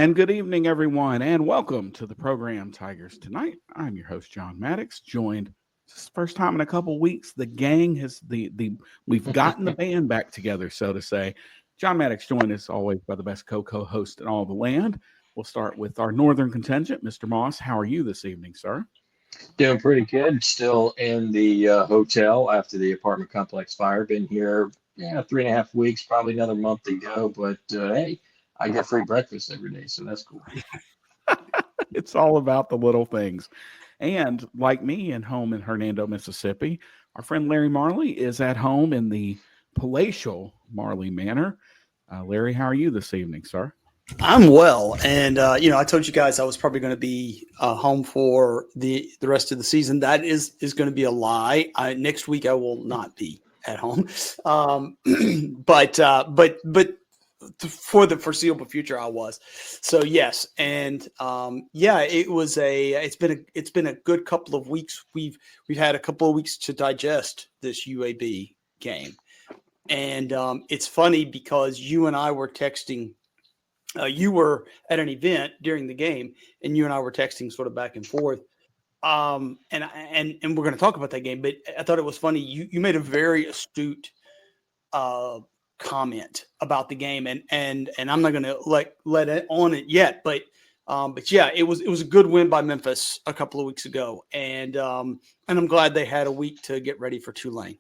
And good evening, everyone, and welcome to the program Tigers Tonight. I'm your host, John Maddox, joined this is the first time in a couple weeks. The gang has we've gotten the band back together, so to say. John Maddox joined as always by the best co-host in all the land. We'll start with our northern contingent, Mr. Moss. How are you this evening, sir? Doing pretty good. Still in the hotel after the apartment complex fire. Been here, 3.5 weeks, probably another month to go. But hey, I get free breakfast every day, so that's cool. It's all about the little things. And like me and home in Hernando, Mississippi, our friend Larry Marley is at home in the palatial Marley Manor. Larry, how are you this evening, sir? I'm well, and I told you guys I was probably going to be home for the rest of the season. That is going to be a lie. Next week I will not be at home, but for the foreseeable future I was. So yes, and it's been a good couple of weeks. We've had a couple of weeks to digest this UAB game, and it's funny because you and I were texting. You were at an event during the game, and you and I were texting sort of back and forth. And we're going to talk about that game, but I thought it was funny. You made a very astute comment about the game, and I'm not going to let it on it yet, but yeah, it was a good win by Memphis a couple of weeks ago, and I'm glad they had a week to get ready for Tulane.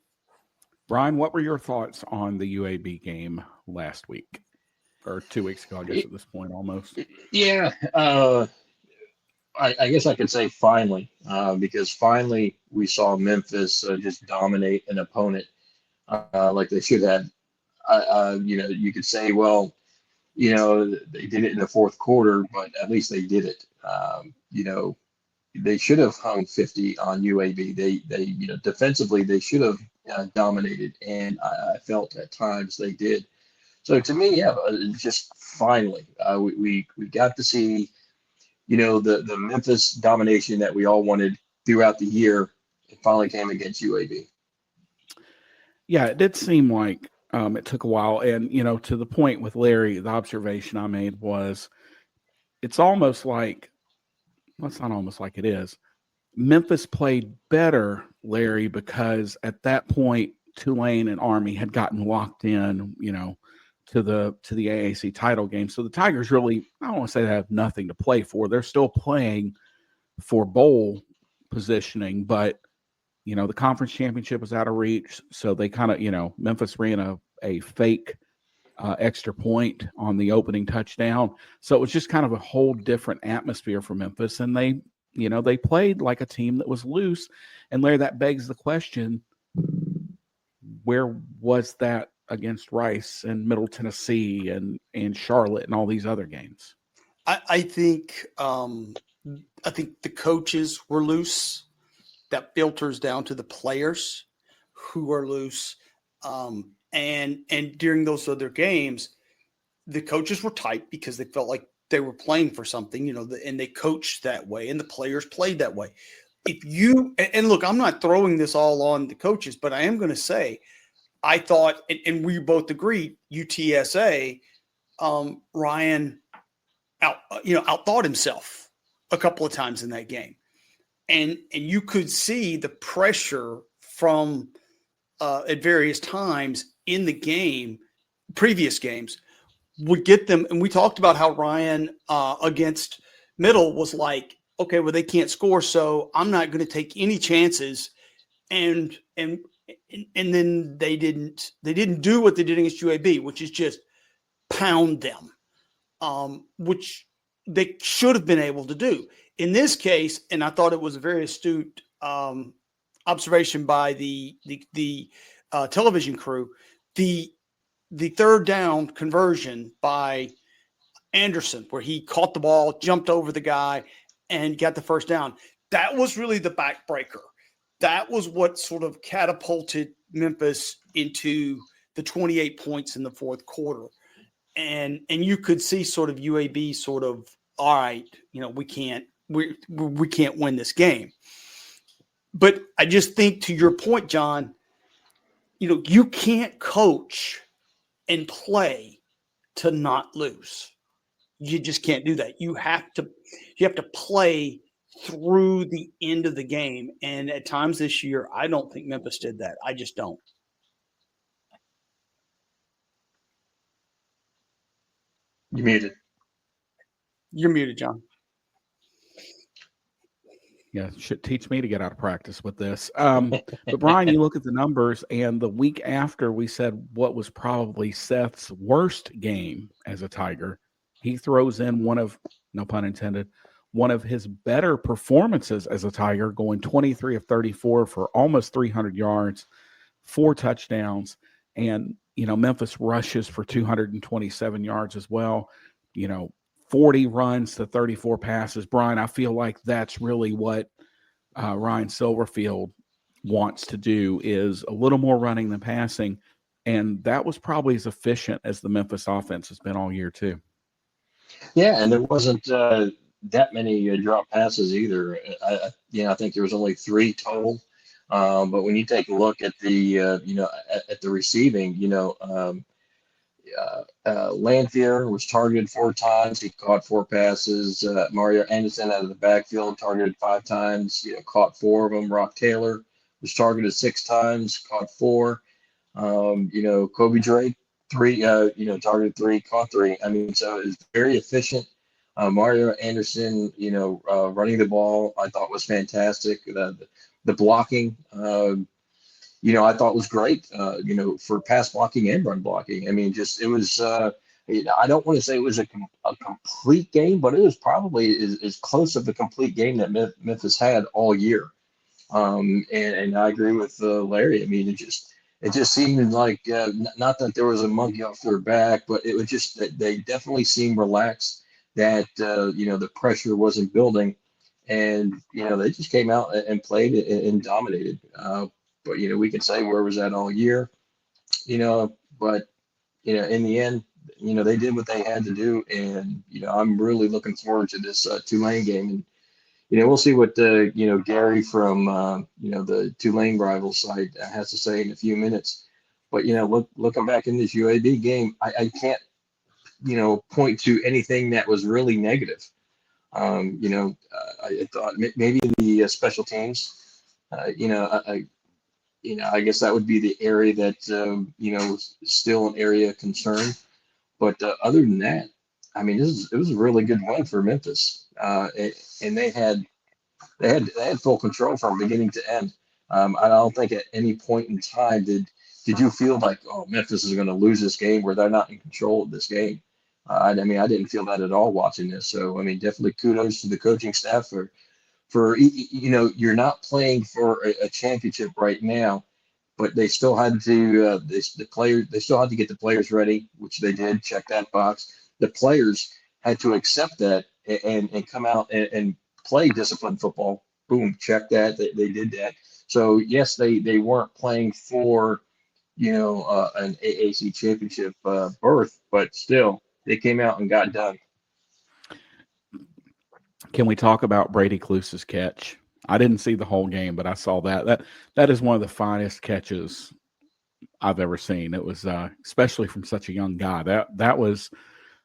Brian, what were your thoughts on the UAB game last week? Or 2 weeks ago, I guess, at this point, almost. Yeah, I guess I could say finally, because finally we saw Memphis just dominate an opponent like they should have. You could say, well, they did it in the fourth quarter, but at least they did it. They should have hung 50 on UAB. They defensively they should have dominated, and I felt at times they did. So to me, yeah, just finally, we got to see, the Memphis domination that we all wanted throughout the year. It finally came against UAB. Yeah, it did seem like it took a while. And, to the point with Larry, the observation I made was it's almost like, well, it's not almost like it is. Memphis played better, Larry, because at that point, Tulane and Army had gotten locked in, to the AAC title game. So the Tigers really, I don't want to say they have nothing to play for. They're still playing for bowl positioning, but the conference championship was out of reach. So they kind of, Memphis ran a fake extra point on the opening touchdown. So it was just kind of a whole different atmosphere for Memphis. And they played like a team that was loose. And Larry, that begs the question, where was that against Rice and Middle Tennessee and Charlotte and all these other games? I think the coaches were loose. That filters down to the players who are loose. And during those other games, the coaches were tight because they felt like they were playing for something, and they coached that way, and the players played that way. And look, I'm not throwing this all on the coaches, but I am going to say, I thought, and we both agreed, UTSA, Ryan outthought himself a couple of times in that game. And you could see the pressure from at various times in the game, previous games, would get them. And we talked about how Ryan against Middle was like, okay, well, they can't score, so I'm not going to take any chances. And then they didn't do what they did against UAB, which is just pound them, which they should have been able to do. In this case, and I thought it was a very astute observation by the television crew, the third down conversion by Anderson, where he caught the ball, jumped over the guy, and got the first down. That was really the backbreaker. That was what sort of catapulted Memphis into the 28 points in the fourth quarter. And you could see sort of UAB sort of, all right, we can't win this game. But I just think, to your point, John, you can't coach and play to not lose. You just can't do that. You have to play through the end of the game. And at times this year, I don't think Memphis did that. I just don't. You muted. You're muted, John. Yeah, should teach me to get out of practice with this. But Bryan, you look at the numbers, and the week after we said what was probably Seth's worst game as a Tiger, he throws in one of, no pun intended, one of his better performances as a Tiger, going 23 of 34 for almost 300 yards, 4 touchdowns, and Memphis rushes for 227 yards as well. 40 runs to 34 passes. Bryan, I feel like that's really what Ryan Silverfield wants to do, is a little more running than passing. And that was probably as efficient as the Memphis offense has been all year too. Yeah, and there wasn't that many drop passes either. I think there was only 3 total. But when you take a look at the at the receiving, Lanphier was targeted 4 times. He caught 4 passes. Mario Anderson out of the backfield targeted 5 times. Caught 4 of them. Rock Taylor was targeted 6 times, caught 4. Kobe Drake 3. Targeted 3, caught 3. I mean, so it's very efficient. Mario Anderson, running the ball, I thought was fantastic. The blocking. I thought was great, for pass blocking and run blocking. I mean, it was, I don't want to say it was a complete game, but it was probably as close of a complete game that Memphis had all year. And I agree with Larry. I mean, it just seemed like, not that there was a monkey off their back, but it was just that they definitely seemed relaxed, that, the pressure wasn't building. And, they just came out and played and dominated. But, we can say where was that all year, but, in the end, they did what they had to do. And, I'm really looking forward to this Tulane game. And, we'll see what, Guerry from, the Tulane rival side has to say in a few minutes. But, looking back in this UAB game, I can't, point to anything that was really negative. I thought maybe the special teams, I guess that would be the area that, is still an area of concern. But other than that, I mean, it was a really good win for Memphis. And they had full control from beginning to end. I don't think at any point in time did you feel like, oh, Memphis is going to lose this game, where they're not in control of this game. I mean, I didn't feel that at all watching this. So, I mean, definitely kudos to the coaching staff for you're not playing for a championship right now, but they still had to they still had to get the players ready, which they did. Check that box. The players had to accept that and come out and play disciplined football. Boom, check that. They did that. So yes, they weren't playing for an AAC championship berth, but still they came out and got done. Can we talk about Brady Cluse's catch? I didn't see the whole game, but I saw that. That is one of the finest catches I've ever seen. It was especially from such a young guy. That was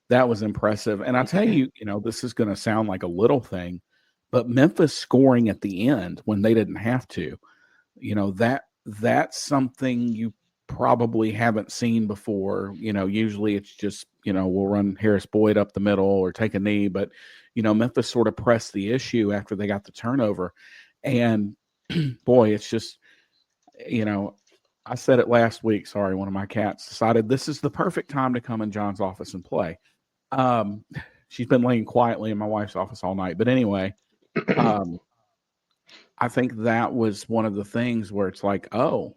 impressive. And I tell you, this is going to sound like a little thing, but Memphis scoring at the end when they didn't have to, that's something you probably haven't seen before. Usually it's just, we'll run Harris Boyd up the middle or take a knee, but Memphis sort of pressed the issue after they got the turnover. And boy, it's just, I said it last week. Sorry, one of my cats decided this is the perfect time to come in John's office and play. She's been laying quietly in my wife's office all night. But anyway, I think that was one of the things where it's like, oh,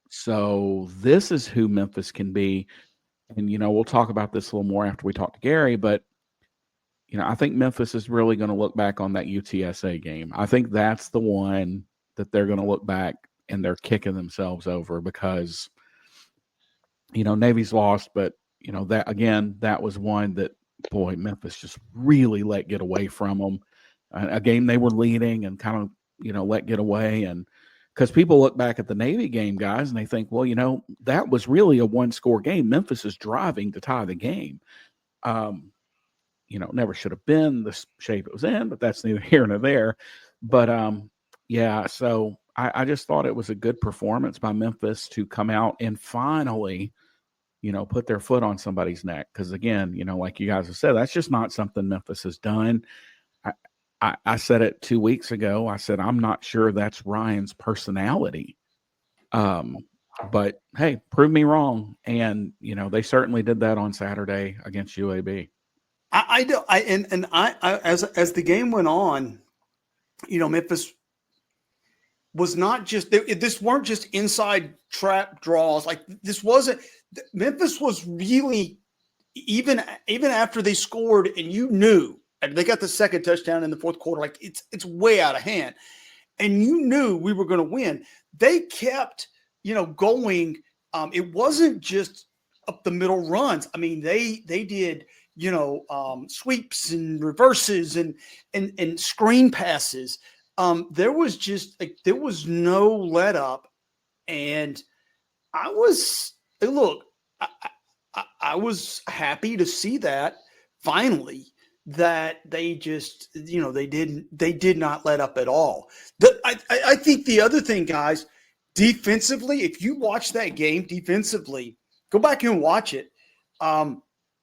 so this is who Memphis can be. And, we'll talk about this a little more after we talk to Guerry, but I think Memphis is really going to look back on that UTSA game. I think that's the one that they're going to look back and they're kicking themselves over because, Navy's lost, but, that was one that, boy, Memphis just really let get away from them. A game they were leading and kind of, let get away. And because people look back at the Navy game, guys, and they think, well, that was really a 1-score game. Memphis is driving to tie the game. never should have been the shape it was in, but that's neither here nor there. But yeah, so I just thought it was a good performance by Memphis to come out and finally, put their foot on somebody's neck. Because again, like you guys have said, that's just not something Memphis has done. I said it 2 weeks ago. I said, I'm not sure that's Ryan's personality. But hey, prove me wrong. And, they certainly did that on Saturday against UAB. As the game went on, Memphis was not just, this weren't just inside trap draws. Like Memphis was really, even after they scored and and they got the second touchdown in the fourth quarter, like it's way out of hand. And you knew we were going to win. They kept, going. It wasn't just up the middle runs. I mean, they did, sweeps and reverses and screen passes. There was no let up. And I was happy to see that finally, that they just, they did not let up at all. I think the other thing, guys, defensively, if you watch that game defensively, go back and watch it.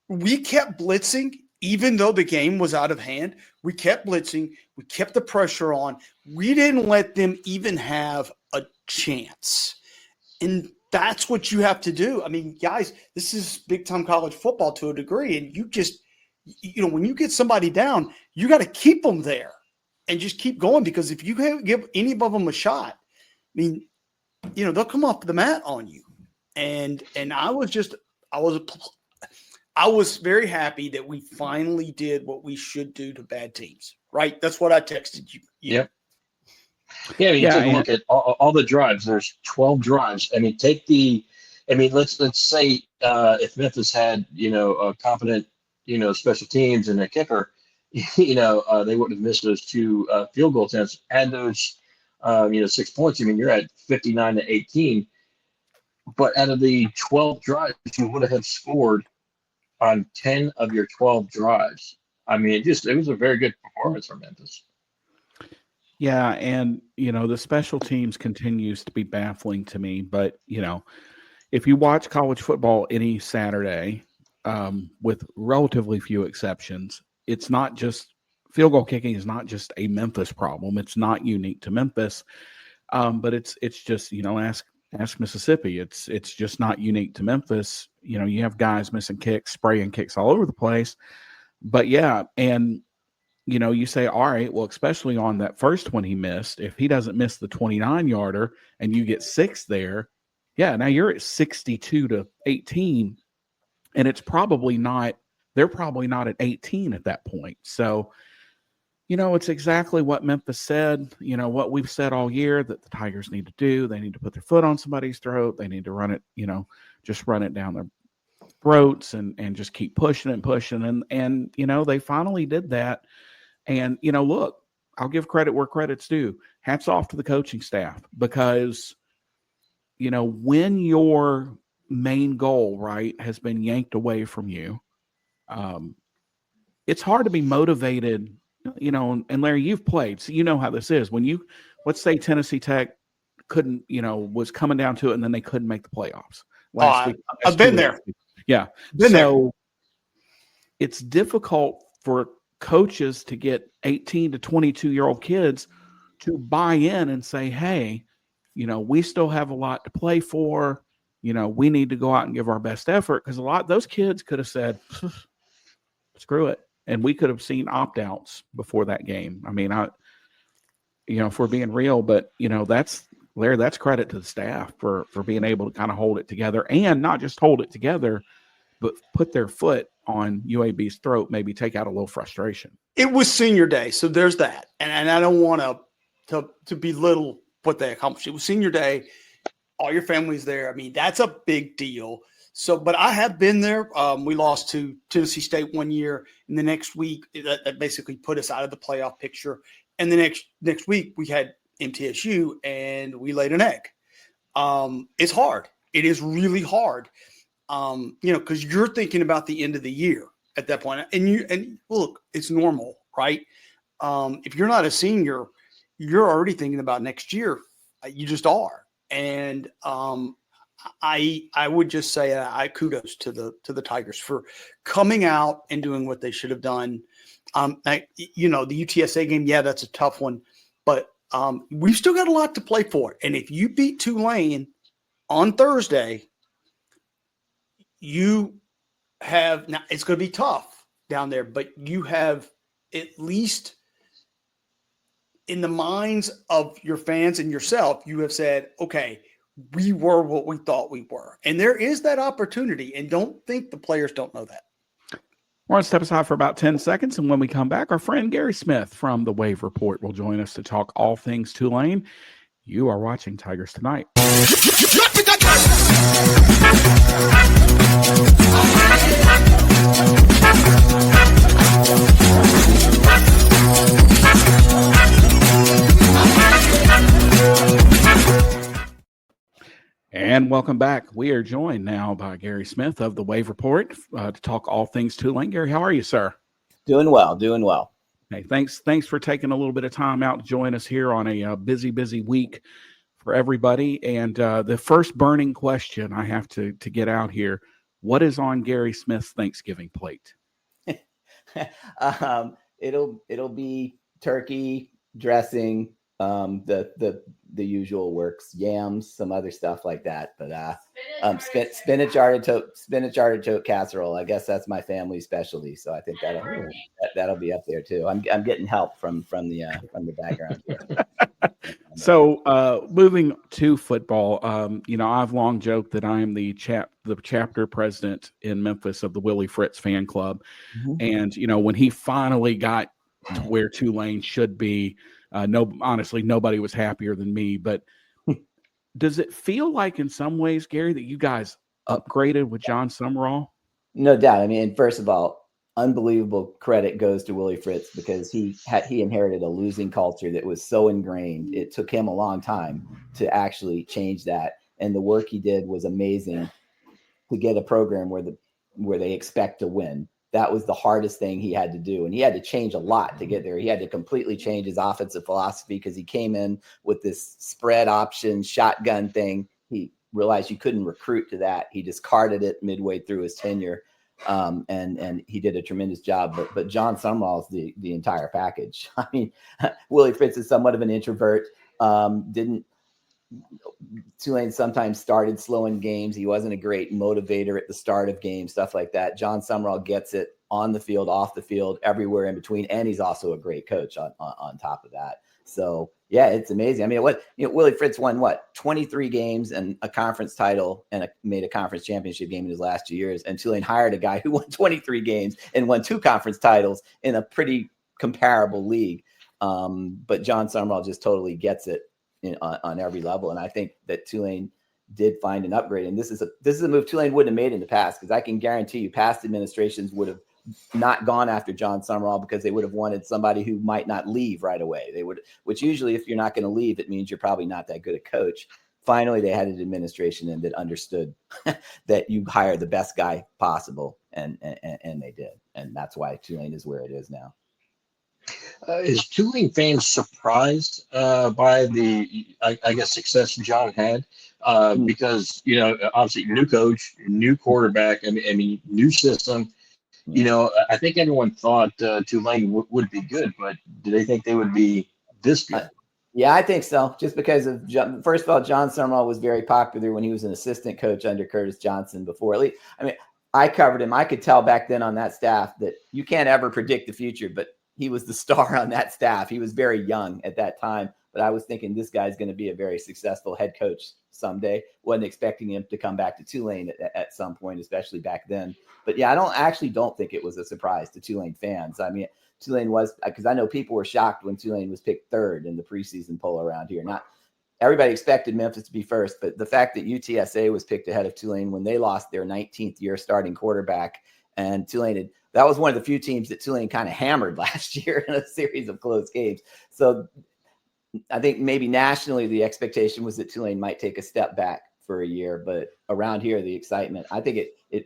We kept blitzing, even though the game was out of hand. We kept blitzing. We kept the pressure on. We didn't let them even have a chance. And that's what you have to do. I mean, guys, this is big time college football to a degree. And you just, when you get somebody down, you got to keep them there and just keep going, because if you give any of them a shot, I mean, they'll come off the mat on you. And I was very happy that we finally did what we should do to bad teams, right? That's what I texted you. Yep. Yeah, I mean, take a look at all the drives. There's 12 drives. I mean, let's say if Memphis had, a competent, special teams and a kicker, they wouldn't have missed those two field goal attempts. Add those, 6 points. I mean, you're at 59-18. But out of the 12 drives, you would have scored on 10 of your 12 drives. I mean, it was a very good performance for Memphis. Yeah, and the special teams continues to be baffling to me. But if you watch college football any Saturday, with relatively few exceptions, it's not just field goal kicking is not just a Memphis problem. It's not unique to Memphis, but it's just ask Mississippi. It's just not unique to Memphis. You have guys missing kicks, spraying kicks all over the place. But yeah, and you say, all right, well, especially on that first one he missed, if he doesn't miss the 29-yarder and you get 6 there, yeah, now you're at 62-18, and they're probably not at 18 at that point. So, it's exactly what Memphis said, what we've said all year that the Tigers need to do. They need to put their foot on somebody's throat. They need to run it, just run it down their throats and just keep pushing and pushing. And they finally did that. And, look, I'll give credit where credit's due. Hats off to the coaching staff, because, when your main goal, right, has been yanked away from you, it's hard to be motivated, and Larry, you've played, so you know how this is. When let's say Tennessee Tech couldn't, was coming down to it, and then they couldn't make the playoffs last week. I've been there. Yeah. So it's difficult for coaches to get 18 to 22-year-old kids to buy in and say, hey, we still have a lot to play for. We need to go out and give our best effort, because those kids could have said, screw it. And we could have seen opt-outs before that game. I mean, if we're being real, but that's credit to the staff for being able to kind of hold it together, and not just hold it together, but put their foot on UAB's throat, maybe take out a little frustration. It was senior day, so there's that. And I don't want to belittle what they accomplished. It was senior day. All your family's there. I mean, that's a big deal. So, but I have been there. We lost to Tennessee State one year, and the next week that basically put us out of the playoff picture. And the next week we had MTSU, and we laid an egg. It's hard. It is really hard. Because you're thinking about the end of the year. at that point. And look, it's normal, right? If you're not a senior, you're already thinking about next year. You just are. And I would just say I kudos to the Tigers for coming out and doing what they should have done. The UTSA game, yeah, that's a tough one, but we've still got a lot to play for. And if you beat Tulane on Thursday, you have now. It's going to be tough down there, but you have at least in the minds of your fans and yourself, you have said, okay, we were what we thought we were. And there is that opportunity. And don't think the players don't know that. We're going to step aside for about 10 seconds. And when we come back, our friend Guerry Smith from the Wave Report will join us to talk all things Tulane. You are watching Tigers Tonight. And welcome back. We are joined now by Guerry Smith of the Wave Report to talk all things Tulane. Guerry, how are you, sir? Doing well. Hey, thanks for taking a little bit of time out to join us here on a busy week for everybody. And the first burning question I have to get out here: what is on Guerry Smith's Thanksgiving plate? It'll be turkey, dressing, the usual works, yams, some other stuff like that. But spinach artichoke casserole. I guess that's my family specialty. So I think that'll be up there too. I'm getting help from the background here. So moving to football, I've long joked that I am the chapter president in Memphis of the Willie Fritz fan club. Mm-hmm. And, when he finally got to where Tulane should be, honestly, nobody was happier than me. But does it feel like in some ways, Guerry, that you guys upgraded with John Summerall? No doubt. I mean, first of all, unbelievable credit goes to Willie Fritz because he inherited a losing culture that was so ingrained. It took him a long time to actually change that. And the work he did was amazing to get a program where they expect to win. That was the hardest thing he had to do. And he had to change a lot to get there. He had to completely change his offensive philosophy because he came in with this spread option shotgun thing. He realized you couldn't recruit to that. He discarded it midway through his tenure. And he did a tremendous job, but John Summerall is the entire package. I mean, Willie Fritz is somewhat of an introvert. Tulane sometimes started slow in games. He wasn't a great motivator at the start of games, stuff like that. John Summerall gets it on the field, off the field, everywhere in between, and he's also a great coach on top of that. So yeah, it's amazing. I mean, Willie Fritz won 23 games and a conference title and made a conference championship game in his last 2 years. And Tulane hired a guy who won 23 games and won 2 conference titles in a pretty comparable league. But John Summerall just totally gets it on every level. And I think that Tulane did find an upgrade. And this is a move Tulane wouldn't have made in the past, because I can guarantee you past administrations would have not gone after John Summerall because they would have wanted somebody who might not leave right away. Which usually if you're not going to leave, it means you're probably not that good a coach. Finally, they had an administration in that understood that you hire the best guy possible. And they did. And that's why Tulane is where it is now. Is Tulane fans surprised by the, I guess, success John had? Because, obviously new coach, new quarterback, I mean, new system. I think everyone thought Tulane would be good, but do they think they would be this good? Yeah, I think so. Just because of, first of all, John Summerall was very popular when he was an assistant coach under Curtis Johnson before. At least, I mean, I covered him. I could tell back then on that staff that you can't ever predict the future, but he was the star on that staff. He was very young at that time, but I was thinking this guy's going to be a very successful head coach someday. Wasn't expecting him to come back to Tulane at some point, especially back then. But yeah, I don't think it was a surprise to Tulane fans. I mean, Tulane was, because I know people were shocked when Tulane was picked third in the preseason poll around here. Not everybody expected Memphis to be first, but the fact that UTSA was picked ahead of Tulane when they lost their 19th year starting quarterback, and Tulane that was one of the few teams that Tulane kind of hammered last year in a series of close games. So I think maybe nationally the expectation was that Tulane might take a step back for a year, but around here the excitement, I think it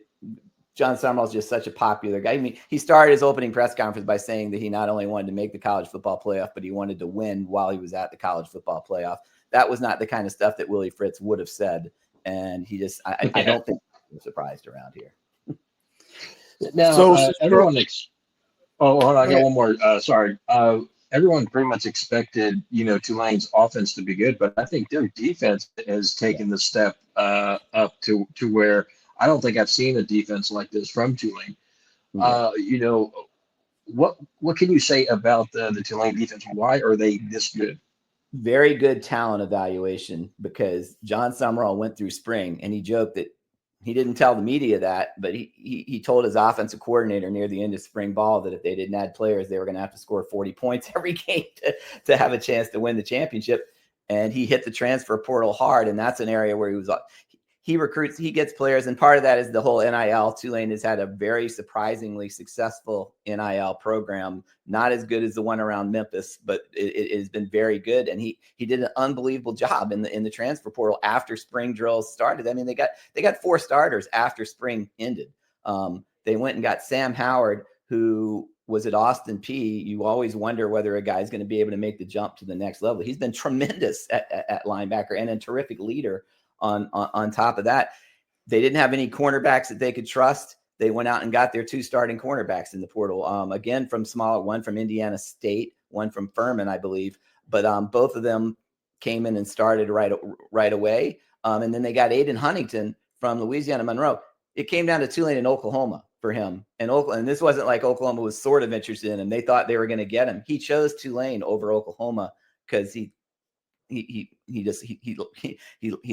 John Summerall's just such a popular guy. I mean, he started his opening press conference by saying that he not only wanted to make the college football playoff, but he wanted to win while he was at the college football playoff. That was not the kind of stuff that Willie Fritz would have said. And he just, I don't think he was surprised around here. Now, So, everyone hold on, I got one more. Sorry. Everyone pretty much expected, Tulane's offense to be good, but I think their defense has taken the step up to where I don't think I've seen a defense like this from Tulane. What can you say about the Tulane defense? Why are they this good? Very good talent evaluation, because John Summerall went through spring and he joked that he didn't tell the media that, but he told his offensive coordinator near the end of spring ball that if they didn't add players, they were going to have to score 40 points every game to have a chance to win the championship. And he hit the transfer portal hard. And that's an area where he recruits, he gets players. And part of that is the whole NIL. Tulane has had a very surprisingly successful NIL program, not as good as the one around Memphis, but it has been very good. And he did an unbelievable job in the transfer portal after spring drills started. I mean, they got 4 starters after spring ended. They went and got Sam Howard, who was at Austin P. You always wonder whether a guy's going to be able to make the jump to the next level. He's been tremendous at linebacker and a terrific leader. On top of that, they didn't have any cornerbacks that they could trust. They went out and got their 2 starting cornerbacks in the portal. Again, from smaller, one from Indiana State, one from Furman, I believe. But both of them came in and started right away. And then they got Aiden Huntington from Louisiana Monroe. It came down to Tulane and Oklahoma for him. And this wasn't like Oklahoma was sort of interested in him. They thought they were going to get him. He chose Tulane over Oklahoma because he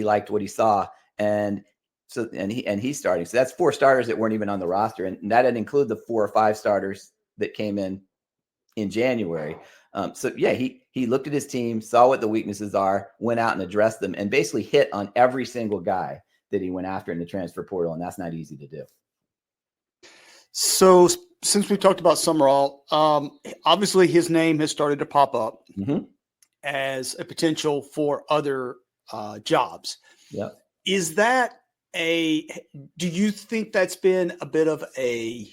liked what he saw, and he's starting. So that's 4 starters that weren't even on the roster, and that didn't include the 4 or 5 starters that came in January. So yeah, he looked at his team, saw what the weaknesses are, went out and addressed them, and basically hit on every single guy that he went after in the transfer portal, and that's not easy to do. So since we talked about Summerall, obviously his name has started to pop up. Mm-hmm. As a potential for other jobs. Yeah. Do you think that's been a bit of a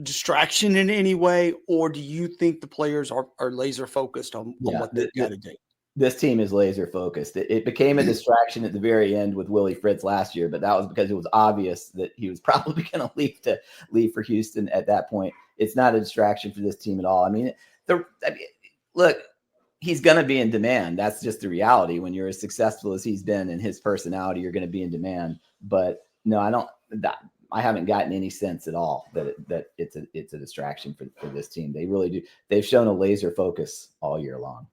distraction in any way, or do you think the players are laser focused on what they got to do? This team is laser focused. It became a distraction at the very end with Willie Fritz last year, but that was because it was obvious that he was probably going to leave for Houston at that point. It's not a distraction for this team at all. I mean, look, he's going to be in demand. That's just the reality. When you're as successful as he's been in his personality, you're going to be in demand. But no, I haven't gotten any sense at all that it's a distraction for this team. They really do. They've shown a laser focus all year long.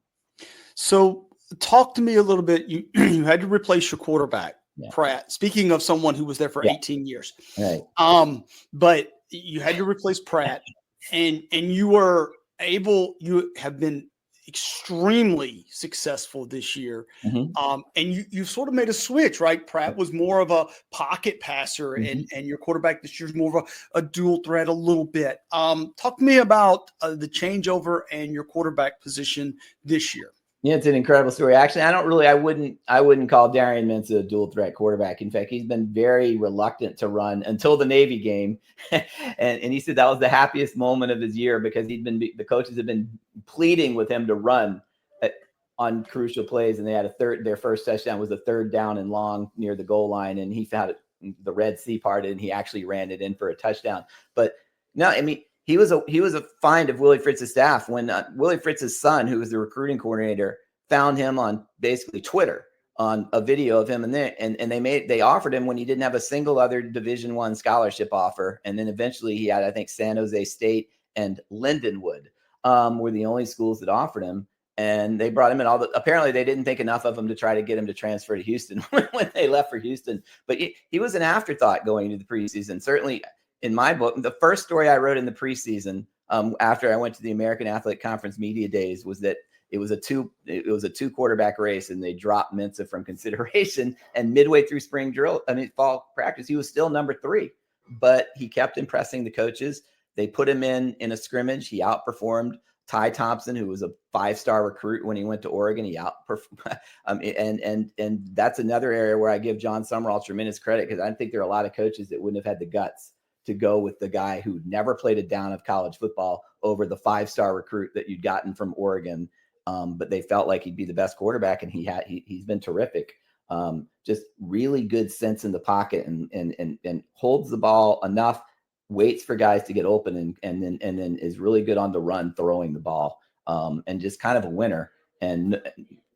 So talk to me a little bit. You had to replace your quarterback, Pratt. Speaking of someone who was there for 18 years. Right. But you had to replace Pratt, and you have been extremely successful this year. Mm-hmm. And you sort of made a switch, right? Pratt was more of a pocket passer, mm-hmm. and your quarterback this year is more of a dual threat a little bit. Talk to me about the changeover and your quarterback position this year. Yeah, it's an incredible story. Actually, I wouldn't call Darian Mintz a dual threat quarterback. In fact, he's been very reluctant to run until the Navy game. and he said that was the happiest moment of his year because the coaches have been pleading with him to run on crucial plays. And they had their first touchdown was a 3rd down and long near the goal line. And he found the Red Sea parted and he actually ran it in for a touchdown. But no, I mean, he was a find of Willie Fritz's staff when Willie Fritz's son, who was the recruiting coordinator, found him on basically Twitter on a video of him, and they offered him when he didn't have a single other Division I scholarship offer, and then eventually he had, I think, San Jose State and Lindenwood were the only schools that offered him, and they brought him in. Apparently they didn't think enough of him to try to get him to transfer to Houston when they left for Houston, but he was an afterthought going into the preseason. Certainly. In my book, the first story I wrote in the preseason, after I went to the American Athletic Conference media days, was that it was a 2 quarterback race, and they dropped Mensah from consideration. And midway through fall practice, he was still number 3, but he kept impressing the coaches. They put him in a scrimmage. He outperformed Ty Thompson, who was a 5-star recruit when he went to Oregon, he outperformed. And that's another area where I give John Summerall tremendous credit, because I think there are a lot of coaches that wouldn't have had the guts to go with the guy who never played a down of college football over the 5-star recruit that you'd gotten from Oregon. But they felt like he'd be the best quarterback, and he's been terrific. Just really good sense in the pocket, and holds the ball enough, waits for guys to get open, and then is really good on the run, throwing the ball, and just kind of a winner. And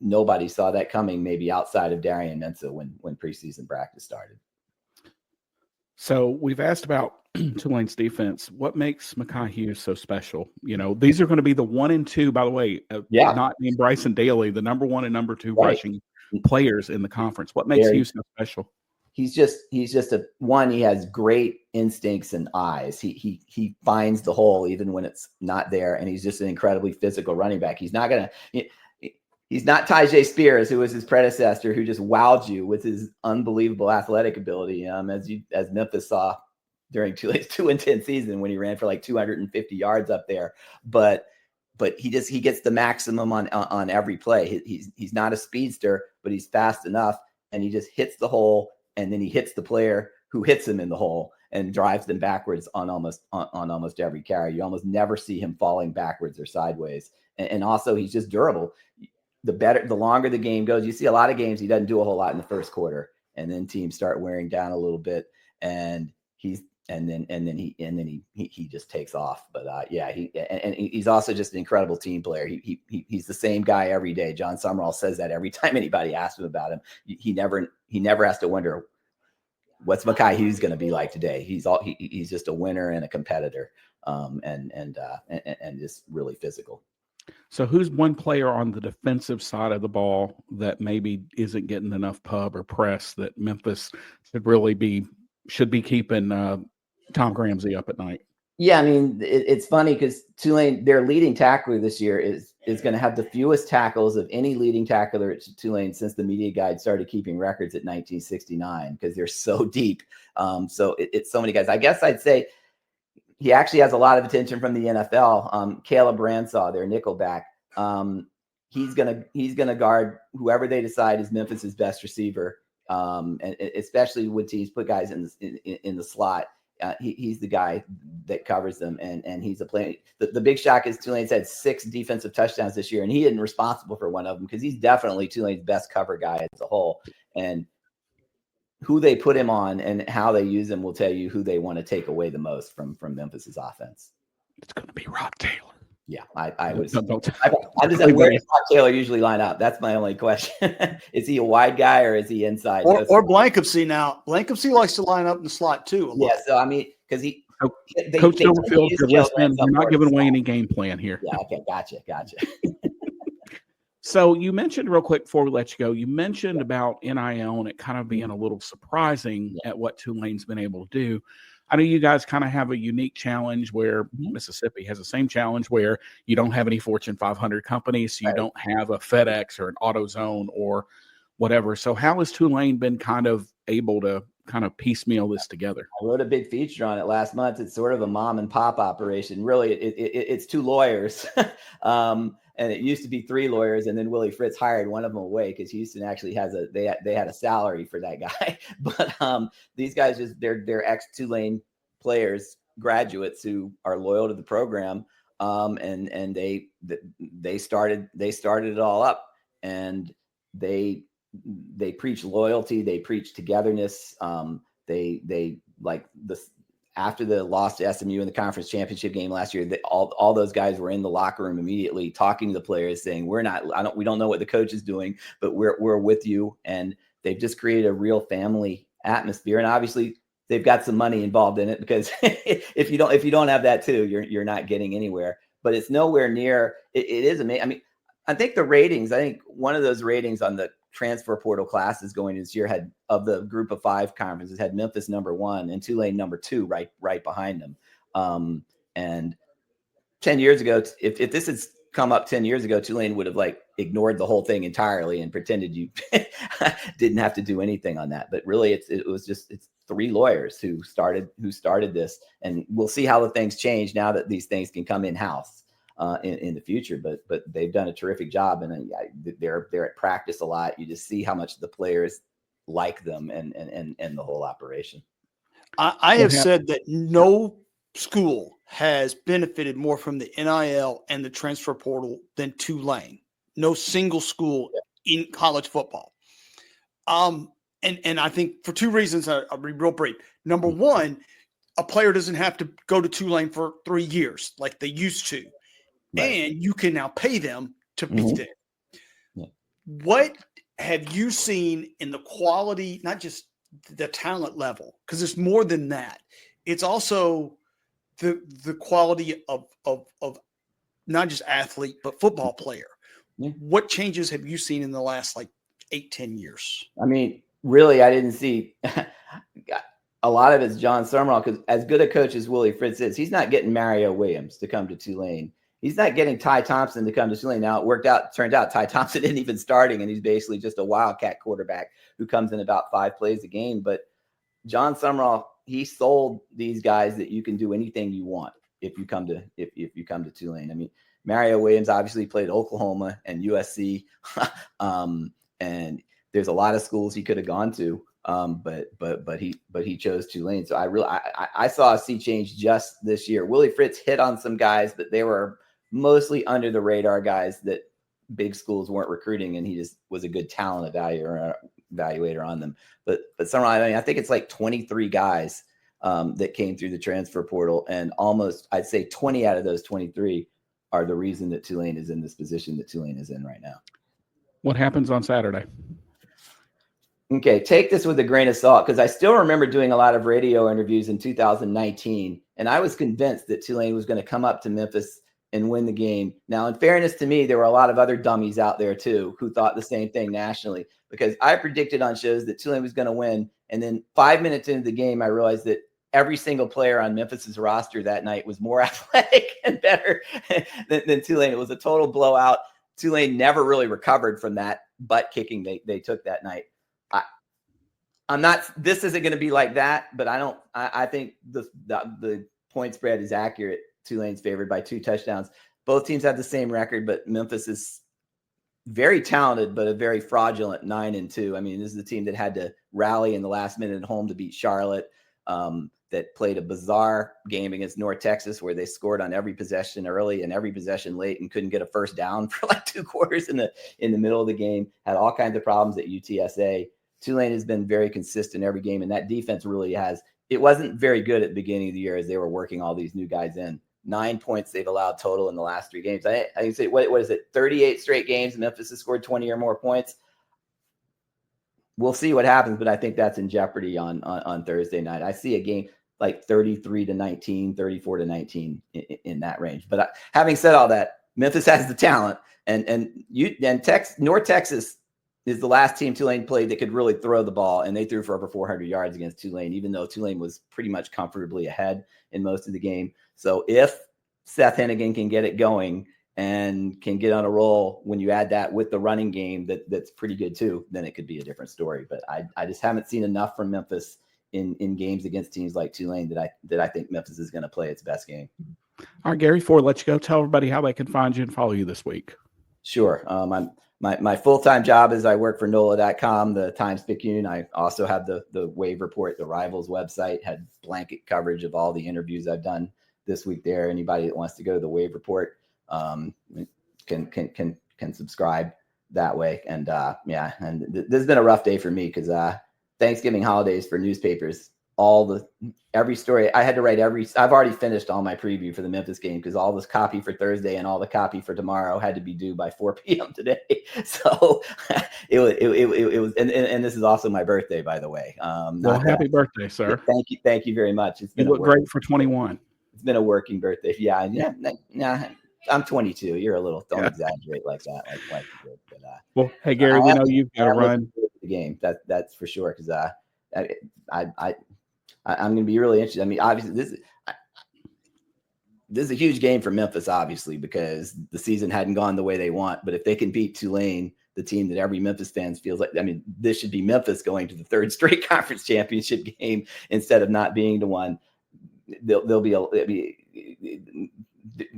nobody saw that coming, maybe outside of Darian Mensah when preseason practice started. So we've asked about Tulane's defense. What makes Mekhi Hughes so special? These are going to be the 1 and 2, by the way, not named Bryson Daly, the number 1 and number 2 rushing players in the conference. What makes Hughes so special? He's just he has great instincts and eyes. He finds the hole even when it's not there, and he's just an incredibly physical running back. He's not Tyjae Spears, who was his predecessor, who just wowed you with his unbelievable athletic ability, as Memphis saw during Tulane's 2-10 season when he ran for like 250 yards up there. But he gets the maximum on every play. He's not a speedster, but he's fast enough, and he just hits the hole, and then he hits the player who hits him in the hole and drives them backwards on almost every carry. You almost never see him falling backwards or sideways. And also, he's just durable. The longer the game goes, you see a lot of games he doesn't do a whole lot in the first quarter, and then teams start wearing down a little bit, and then he just takes off. But he's also just an incredible team player. He's the same guy every day. John Summerall says that every time anybody asks him about him. He never has to wonder what's Mekhi Hughes going to be like today. He's just a winner and a competitor, and just really physical. So who's one player on the defensive side of the ball that maybe isn't getting enough pub or press that Memphis should be keeping Tom Ramsey up at night? Yeah, I mean, it's funny because Tulane, their leading tackler this year is going to have the fewest tackles of any leading tackler at Tulane since the media guide started keeping records at 1969, because they're so deep. So it's so many guys. I guess I'd say he actually has a lot of attention from the NFL. Caleb Ransaw, their nickelback, he's gonna guard whoever they decide is Memphis's best receiver, and especially when teams put guys in the slot. He's the guy that covers them, and he's a player. The big shock is Tulane's had 6 defensive touchdowns this year, and he isn't responsible for one of them, because he's definitely Tulane's best cover guy as a whole. And who they put him on and how they use him will tell you who they want to take away the most from Memphis's offense. It's going to be Rock Taylor. Yeah, I was. I'm just saying, where does Rock Taylor usually line up? That's my only question. Is he a wide guy or is he inside? Or Blankovsey now. Blankovsey likes to line up in the slot too. Yeah, so I mean, because Coach Silverfield, you're listening. You're not giving away any game plan here. Yeah, okay, gotcha. So you mentioned real quick before we let you go, you mentioned about NIL and it kind of being a little surprising at what Tulane's been able to do. I know you guys kind of have a unique challenge where Mississippi has the same challenge where you don't have any Fortune 500 companies. So you don't have a FedEx or an AutoZone or whatever. So how has Tulane been kind of able to kind of piecemeal this together? I wrote a big feature on it last month. It's sort of a mom and pop operation. Really, it's 2 lawyers. And it used to be 3 lawyers, and then Willie Fritz hired one of them away because Houston actually they had a salary for that guy. But these guys they're ex-Tulane players, graduates who are loyal to the program, and they started it all up, and they preach loyalty, they preach togetherness. They like this. After the loss to SMU in the conference championship game last year, all those guys were in the locker room immediately talking to the players, saying, we don't know what the coach is doing, but we're with you. And they've just created a real family atmosphere. And obviously they've got some money involved in it, because if you don't have that too, you're not getting anywhere. But it's nowhere near. It is amazing. I mean, I think one of those ratings on the transfer portal classes going this year had, of the group of 5 conferences, had Memphis number 1 and Tulane number 2 right behind them. And 10 years ago, if this had come up 10 years ago, Tulane would have ignored the whole thing entirely and pretended you didn't have to do anything on that. But really it's 3 lawyers who started this, and we'll see how the things change now that these things can come in-house. in the future. But they've done a terrific job, and they're at practice a lot. You just see how much the players like them and the whole operation. I have said that no school has benefited more from the NIL and the transfer portal than Tulane. No single school in college football. And I think for two reasons, I'll be real brief. Number one, a player doesn't have to go to Tulane for 3 years like they used to. Right. And you can now pay them to be there. Yeah. What have you seen in the quality, not just the talent level, because it's more than that. It's also the quality of not just athlete, but football player. Yeah. What changes have you seen in the last 8-10 years? I mean, really, I didn't see a lot of it's John Summerall, because as good a coach as Willie Fritz is, he's not getting Mario Williams to come to Tulane. He's not getting Ty Thompson to come to Tulane. Now it turned out Ty Thompson isn't even starting, and he's basically just a wildcat quarterback who comes in about 5 plays a game. But John Summerall, he sold these guys that you can do anything you want if you come to Tulane. I mean, Mario Williams obviously played Oklahoma and USC, and there's a lot of schools he could have gone to, but he chose Tulane. So I saw a sea change just this year. Willie Fritz hit on some guys, but they were mostly under the radar guys that big schools weren't recruiting, and he just was a good talent evaluator on them. But Summerall, I mean, I think it's 23 guys that came through the transfer portal, and almost I'd say 20 out of those 23 are the reason that Tulane is in this position that Tulane is in right now. What happens on Saturday? Okay, take this with a grain of salt, because I still remember doing a lot of radio interviews in 2019, and I was convinced that Tulane was going to come up to Memphis and win the game. Now, in fairness to me, there were a lot of other dummies out there too who thought the same thing nationally, because I predicted on shows that Tulane was going to win, and then 5 minutes into the game, I realized that every single player on Memphis's roster that night was more athletic and better than Tulane. It was a total blowout. Tulane never really recovered from that butt kicking they took that night. This isn't going to be like that, but I think the point spread is accurate. Tulane's favored by 2 touchdowns. Both teams have the same record, but Memphis is very talented, but a very fraudulent 9-2. I mean, this is a team that had to rally in the last minute at home to beat Charlotte, that played a bizarre game against North Texas where they scored on every possession early and every possession late and couldn't get a first down for 2 quarters in the middle of the game. Had all kinds of problems at UTSA. Tulane has been very consistent every game, and that defense really has. It wasn't very good at the beginning of the year as they were working all these new guys in. 9 points they've allowed total in the last 3 games. I can say, what is it, 38 straight games Memphis has scored 20 or more points. We'll see what happens, but I think that's in jeopardy on Thursday night. I see a game 33-19, 34-19 in that range. But having said all that, Memphis has the talent, and North Texas is the last team Tulane played that could really throw the ball, and they threw for over 400 yards against Tulane, even though Tulane was pretty much comfortably ahead in most of the game. So if Seth Hennigan can get it going and can get on a roll, when you add that with the running game that's pretty good too, then it could be a different story. But I just haven't seen enough from Memphis in games against teams like Tulane that I think Memphis is going to play its best game. All right, Gary, before I let you go, tell everybody how they can find you and follow you this week. Sure. My full-time job is I work for NOLA.com, the Times-Picayune. I also have the Wave Report, the Rivals website, had blanket coverage of all the interviews I've done this week there. Anybody that wants to go to the Wave Report can subscribe that way. And this has been a rough day for me because Thanksgiving holidays for newspapers, every story I had to write I've already finished all my preview for the Memphis game because all this copy for Thursday and all the copy for tomorrow had to be due by 4 p.m. today. So it was, and this is also my birthday, by the way. Well, happy birthday, sir. Thank you very much. You look great for 21. It's been a working birthday. Yeah. I'm 22. You're a little, don't exaggerate like that. Like you did. But, well, hey Gary, we know you've got to run the game. That's for sure. Because I'm going to be really interested. I mean, obviously, this is a huge game for Memphis, obviously, because the season hadn't gone the way they want. But if they can beat Tulane, the team that every Memphis fan feels like, I mean, this should be Memphis going to the 3rd straight conference championship game instead of not being to one. The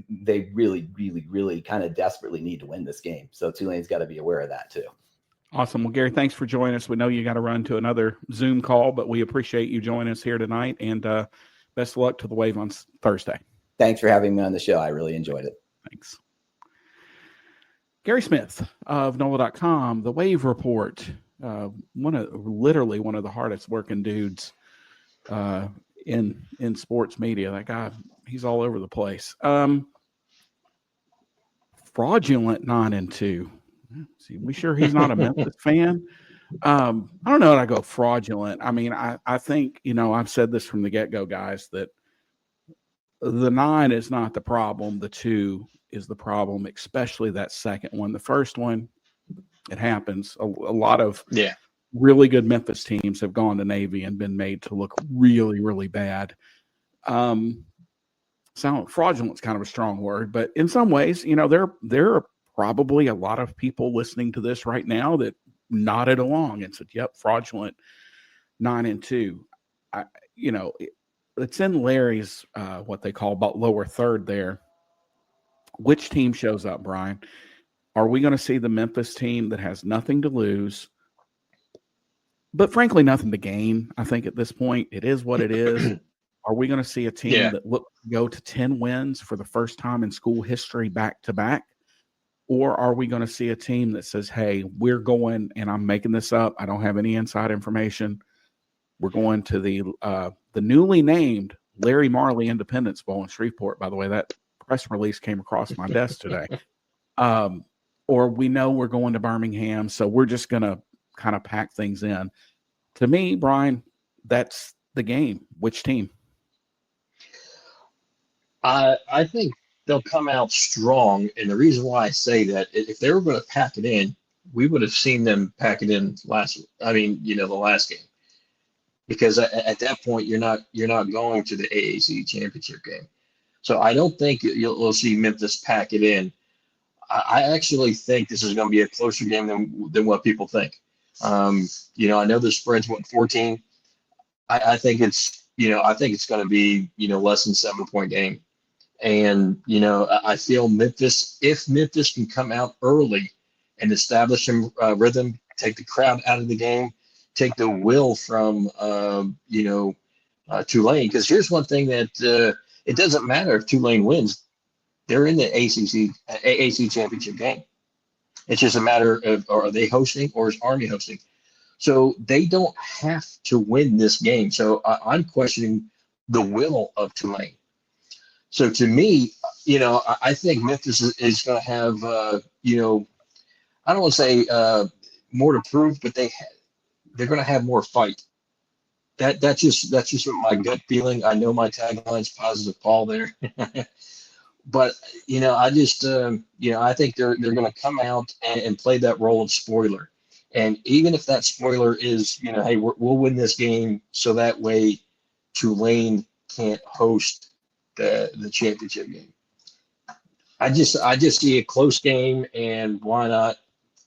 they really, really, really kind of desperately need to win this game. So Tulane's got to be aware of that too. Awesome. Well, Guerry, thanks for joining us. We know you got to run to another Zoom call, but we appreciate you joining us here tonight, and best of luck to the Wave on Thursday. Thanks for having me on the show. I really enjoyed it. Thanks. Guerry Smith of NOLA.com, the Wave Report, literally one of the hardest working dudes in sports media. That guy, he's all over the place. Fraudulent 9-2. See, we sure he's not a Memphis fan? I don't know. I go fraudulent. I mean, I think, I've said this from the get-go, guys, that the 9 is not the problem. The 2 is the problem, especially that second one. The first one, it happens. A lot of really good Memphis teams have gone to Navy and been made to look really, really bad. Fraudulent is kind of a strong word, but in some ways, there are probably a lot of people listening to this right now that nodded along and said, yep, fraudulent 9-2. It's in Larry's, what they call about lower third there. Which team shows up, Bryan? Are we going to see the Memphis team that has nothing to lose, but frankly, nothing to gain? I think at this point, it is what it is. Are we going to see a team that go to 10 wins for the first time in school history back to back? Or are we going to see a team that says, hey, we're going, and I'm making this up, I don't have any inside information, we're going to the newly named Larry Marley Independence Bowl in Shreveport. By the way, that press release came across my desk today. Or we know we're going to Birmingham, so we're just going to kind of pack things in. To me, Bryan, that's the game. Which team? I think they'll come out strong, and the reason why I say that, if they were going to pack it in, we would have seen them pack it in the last game, because at that point you're not going to the AAC championship game. So I don't think you'll see Memphis pack it in. I actually think this is going to be a closer game than what people think. I know the spread's 14. I think it's going to be less than 7-point game. And, I feel if Memphis can come out early and establish some rhythm, take the crowd out of the game, take the will from, Tulane. Because here's one thing that it doesn't matter if Tulane wins. They're in the AAC championship game. It's just a matter of, are they hosting or is Army hosting? So they don't have to win this game. So I'm questioning the will of Tulane. So to me, I think Memphis is going to have, I don't want to say more to prove, but they're going to have more fight. That's just my gut feeling. I know my tagline's positive Paul there, but I just I think they're going to come out and play that role of spoiler. And even if that spoiler is, hey, we'll win this game, so that way Tulane can't host the championship game. I just see a close game, and why not?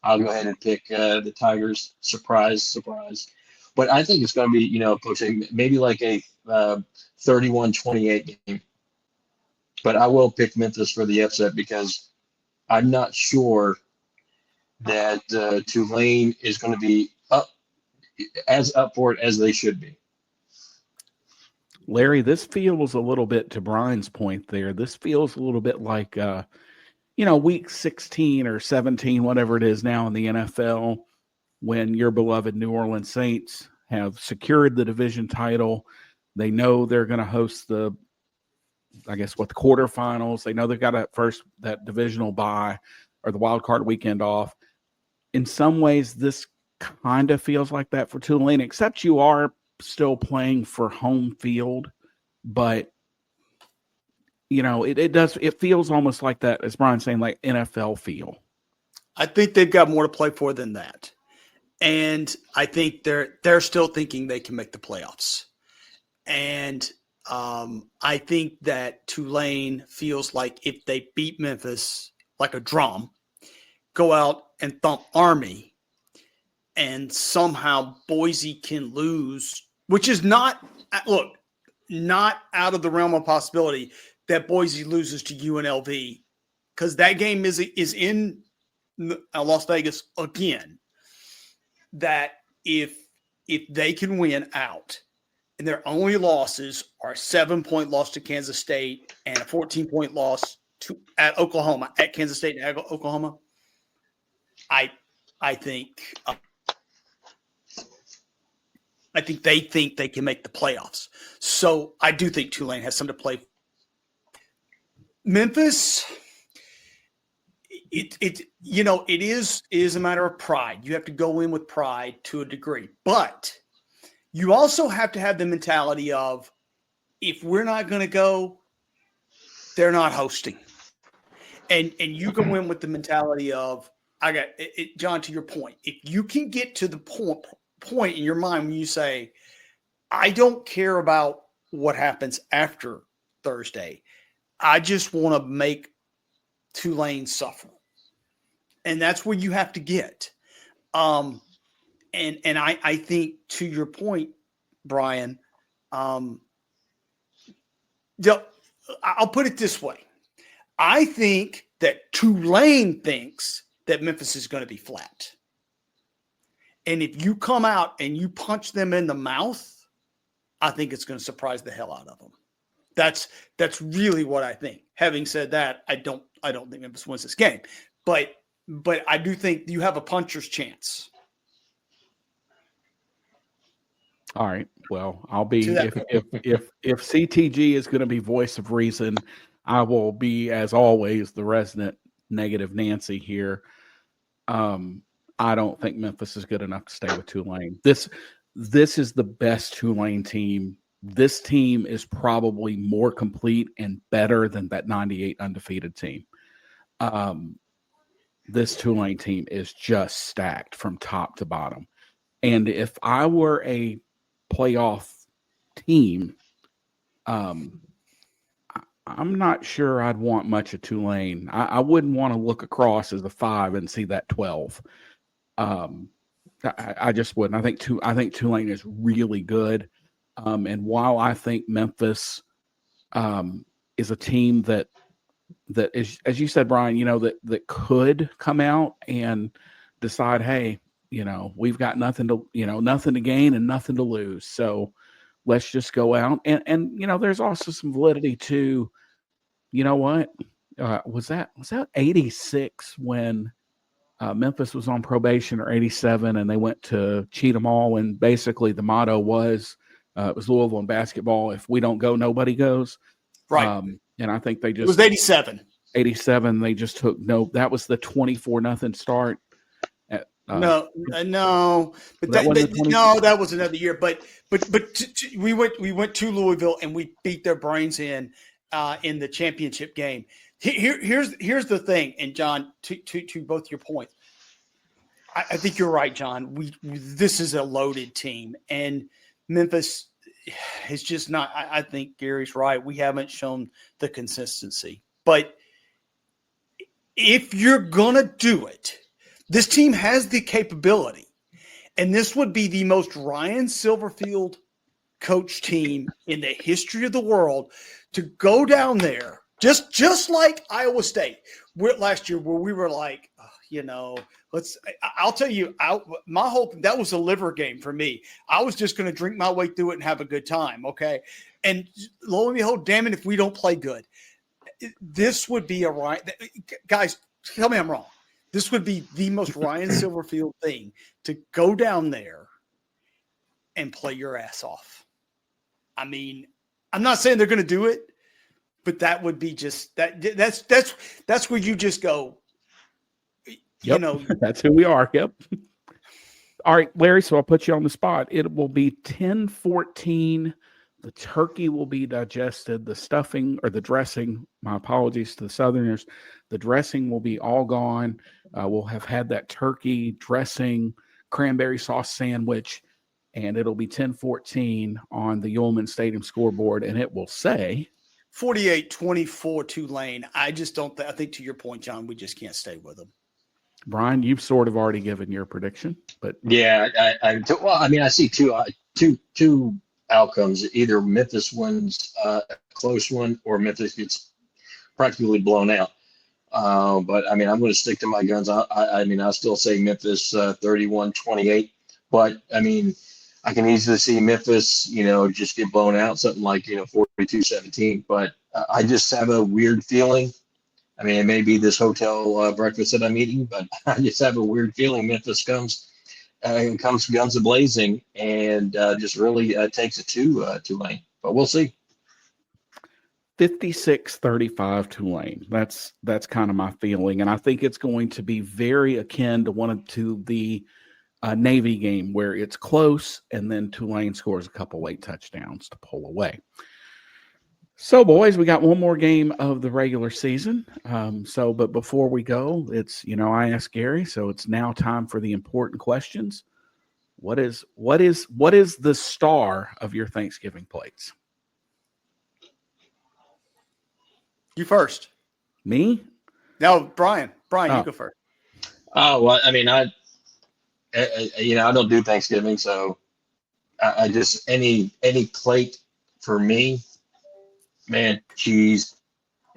I'll go ahead and pick the Tigers. Surprise. But I think it's going to be, pushing maybe like a 31-28 game. But I will pick Memphis for the upset, because I'm not sure that Tulane is going to be up for it as they should be. Larry, this feels a little bit, to Bryan's point there, this feels a little bit like, week 16 or 17, whatever it is now in the NFL, when your beloved New Orleans Saints have secured the division title. They know they're going to host the quarterfinals. They know they've got that divisional bye or the wild card weekend off. In some ways, this kind of feels like that for Tulane, except you are still playing for home field, but it feels almost like that, as Bryan's saying, like NFL feel. I think they've got more to play for than that. And I think they're still thinking they can make the playoffs. And I think that Tulane feels like if they beat Memphis like a drum, go out and thump Army, and somehow Boise can lose, which is not out of the realm of possibility. that Boise loses to UNLV, because that game is in Las Vegas again, that if they can win out, and their only losses are a 7-point loss to Kansas State and a 14-point loss at Oklahoma, at Kansas State and Oklahoma, I think they think they can make the playoffs. So I do think Tulane has something to play. Memphis, it is a matter of pride. You have to go in with pride to a degree, but you also have to have the mentality of, if we're not going to go, they're not hosting. And you go in with the mentality of, John, to your point, if you can get to the point in your mind when you say, I don't care about what happens after Thursday, I just want to make Tulane suffer. And that's where you have to get. And I think, to your point, Bryan, I'll put it this way. I think that Tulane thinks that Memphis is going to be flat. And if you come out and you punch them in the mouth, I think it's going to surprise the hell out of them. That's really what I think. Having said that, I don't think Memphis wins this game, but I do think you have a puncher's chance. All right. Well, I'll be if CTG is going to be voice of reason, I will be, as always, the resident negative Nancy here. I don't think Memphis is good enough to stay with Tulane. This is the best Tulane team. This team is probably more complete and better than that 98 undefeated team. This Tulane team is just stacked from top to bottom. And if I were a playoff team, I'm not sure I'd want much of Tulane. I wouldn't want to look across as a 5 and see that 12. I just wouldn't. I think Tulane is really good. And while I think Memphis is a team that is, as you said, Bryan, that could come out and decide, hey, we've got nothing to gain and nothing to lose. So let's just go out. And there's also some validity to, what was that 86 when Memphis was on probation, or 87, and they went to cheat them all. And basically the motto was, it was Louisville in basketball, if we don't go, nobody goes. Right. And I think it was 87. 87. They just took that was the 24-0 start. No, but that was another year. But we went to Louisville and we beat their brains in the championship game. Here's the thing, and John, to both your points, I think you're right, John. This is a loaded team, and Memphis is just not. I think Gary's right. We haven't shown the consistency, but if you're gonna do it, this team has the capability, and this would be the most Ryan Silverfield coach team in the history of the world to go down there, just like Iowa State last year, where we were like, I'll tell you, my whole that was a liver game for me. I was just going to drink my way through it and have a good time, okay? And lo and behold, damn it, if we don't play good, this would be guys, tell me I'm wrong. This would be the most Ryan Silverfield thing, to go down there and play your ass off. I mean, I'm not saying they're going to do it, but that would be just that. That's where you just go. Yep, that's who we are. Yep. All right, Larry. So I'll put you on the spot. It will be 10-14. The turkey will be digested. The stuffing or the dressing, my apologies to the Southerners, the dressing will be all gone. We'll have had that turkey dressing, cranberry sauce sandwich, and it'll be 10-14 on the Ullman Stadium scoreboard, and it will say 48-24 Tulane. I just don't. I think, to your point, John, we just can't stay with them. Bryan, you've sort of already given your prediction, but yeah, I see two outcomes. Either Memphis wins a close one or Memphis gets practically blown out. But I mean, I'm going to stick to my guns. I mean, I'll still say Memphis 31-28. But I mean, I can easily see Memphis, just get blown out, something like 42-17. But I just have a weird feeling. I mean, it may be this hotel breakfast that I'm eating, but I just have a weird feeling Memphis comes guns a-blazing and just really takes it to Tulane. But we'll see. 56-35 Tulane. That's kind of my feeling. And I think it's going to be very akin to the Navy game where it's close and then Tulane scores a couple late touchdowns to pull away. So, boys, we got one more game of the regular season. But before we go, it's, I asked Gary, so it's now time for the important questions. What is the star of your Thanksgiving plates? You first. Me? No, Brian. Brian, you go first. Oh, well, I mean, I don't do Thanksgiving, so I just any plate for me, man, cheese.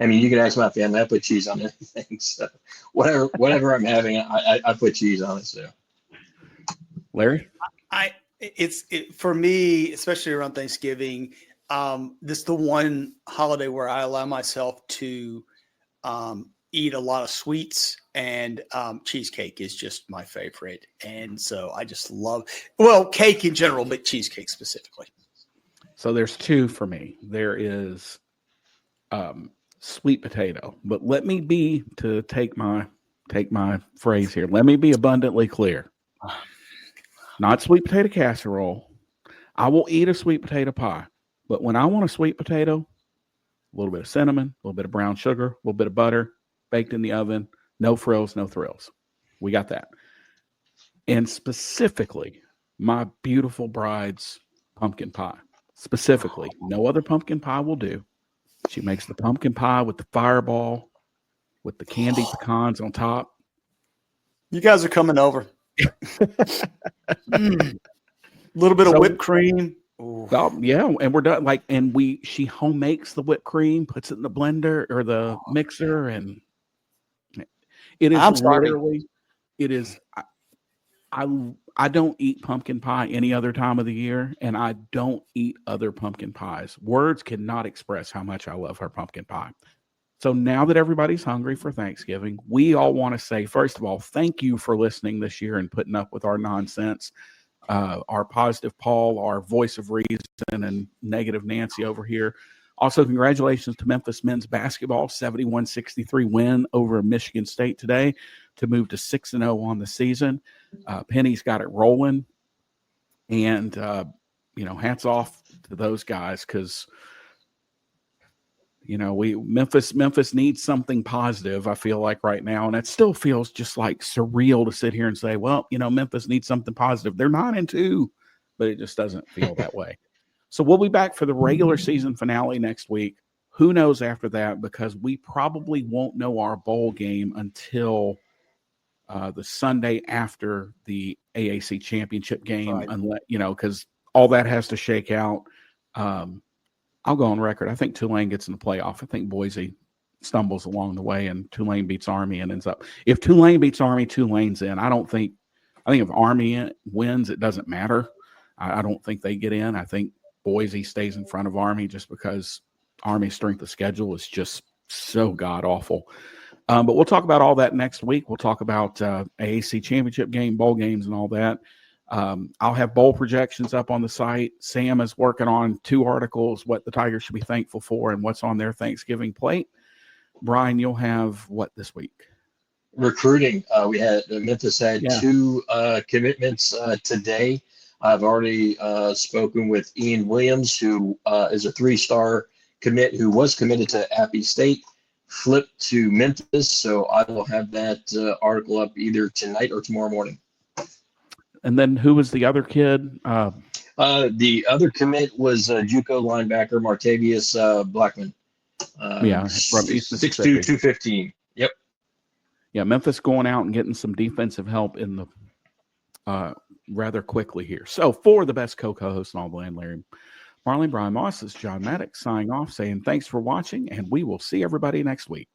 I mean, you can ask my family. I put cheese on anything. So whatever I'm having, I put cheese on it. So, Larry, for me, especially around Thanksgiving. This is the one holiday where I allow myself to eat a lot of sweets, and cheesecake is just my favorite. And so I just love, cake in general, but cheesecake specifically. So there's two for me. There is sweet potato, but let me be, to take my phrase here, let me be abundantly clear. Not sweet potato casserole. I will eat a sweet potato pie. But when I want a sweet potato, a little bit of cinnamon, a little bit of brown sugar, a little bit of butter, baked in the oven, no frills, no thrills. We got that. And specifically, my beautiful bride's pumpkin pie. Specifically, no other pumpkin pie will do. She makes the pumpkin pie with the fireball, with the candied pecans on top. You guys are coming over. A little bit of whipped cream. Yeah, and we're done. She home makes the whipped cream, puts it in the blender or the mixer, and it is literally. It is. I don't eat pumpkin pie any other time of the year, and I don't eat other pumpkin pies. Words cannot express how much I love her pumpkin pie. So now that everybody's hungry for Thanksgiving, we all want to say, first of all, thank you for listening this year and putting up with our nonsense. Our positive Paul, our voice of reason, and negative Nancy over here. Also, congratulations to Memphis men's basketball, 71-63 win over Michigan State today to move to 6-0 on the season. Penny's got it rolling, and hats off to those guys because Memphis needs something positive, I feel like, right now. And it still feels just like surreal to sit here and say, well, Memphis needs something positive. They're 9-2, but it just doesn't feel that way. So we'll be back for the regular season finale next week. Who knows after that, because we probably won't know our bowl game until the Sunday after the AAC championship game, right. Unless, because all that has to shake out. I'll go on record. I think Tulane gets in the playoff. I think Boise stumbles along the way and Tulane beats Army and ends up. If Tulane beats Army, Tulane's in. I think if Army wins, it doesn't matter. I don't think they get in. I think Boise stays in front of Army just because Army's strength of schedule is just so god awful. But we'll talk about all that next week. We'll talk about AAC championship game, bowl games, and all that. I'll have bowl projections up on the site. Sam is working on 2 articles, what the Tigers should be thankful for and what's on their Thanksgiving plate. Brian, you'll have what this week? Recruiting. Memphis had 2 commitments today. I've already spoken with Ian Williams, who is a 3-star commit who was committed to Appy State, flipped to Memphis. So I will have that article up either tonight or tomorrow morning. And then who was the other kid? The other commit was JUCO linebacker Martavius Blackman. From East 6'2", 215. Yep. Yeah, Memphis going out and getting some defensive help in the rather quickly here. So for the best co-host in all the land, Larry, Marlene Brian Moss is John Maddox signing off, saying thanks for watching, and we will see everybody next week.